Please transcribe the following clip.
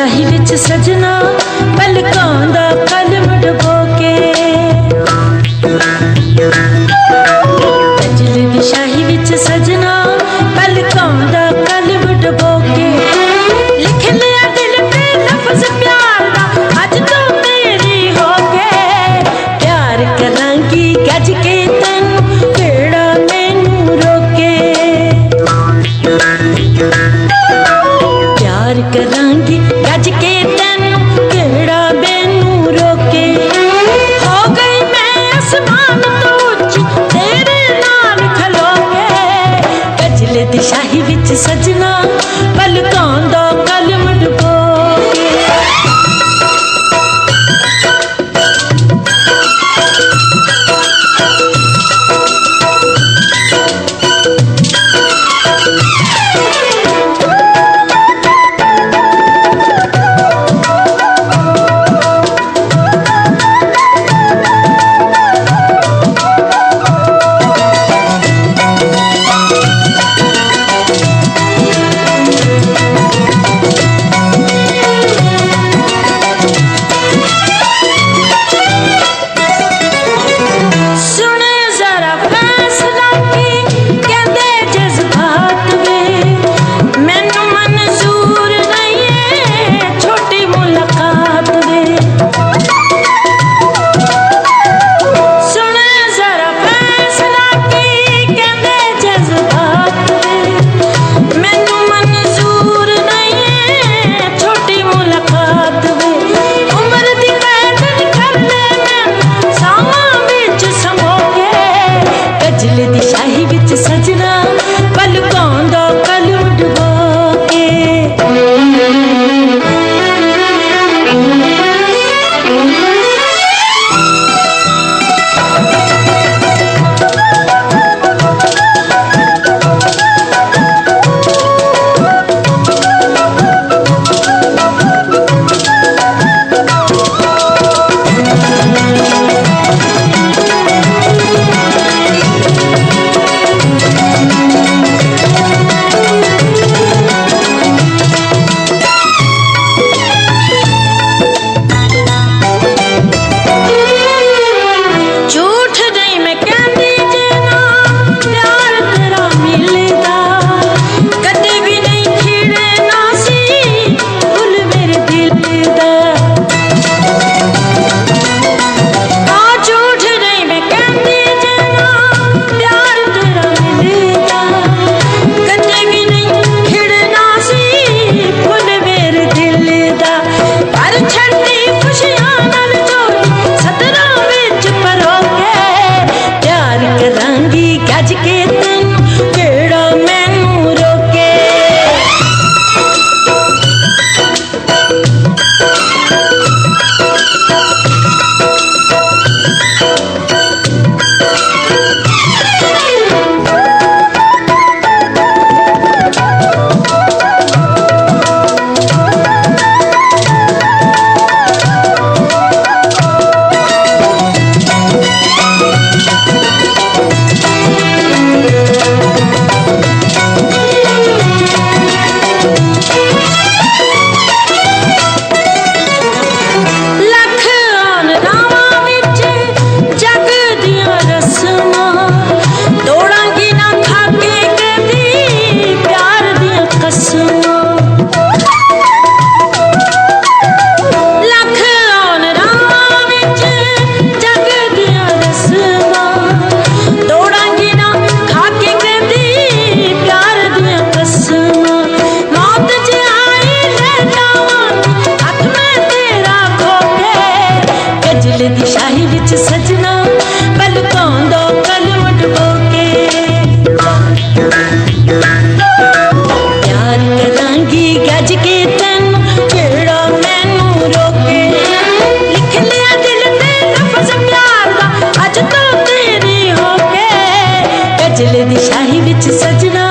शाही विच सजना पलकां दा कलम डुबो के। कजल दी शाही विच सजना पलकां दा कलम डुबो के। लिख लिया दिल पे लफ्ज़ प्यार दा अज तो मेरी हो के। प्यार करांगी गज के तैनू केड़ा मैनू रोके। प्यार करांगी गज के तैनू केड़ा मैनू रोके। हो गई मैं आसमान तो उच्ची तेरे नाल खलो के। गजल दी शाही विच सजना पलकां दा कलम डुबो के। शाही विच सजना पलकां दा कलम डुबो के। गज के तैनू केड़ा मैनू रोके। गजल दी शाही विच सजना पलकां दा कलम डुबो के। प्यार करांगी गज के तैनू केड़ा मैनू रोके। लिख लिया दिल ते लफ्ज़ प्यार दा अज तो तेरी हो के। गजल दी शाही विच सजना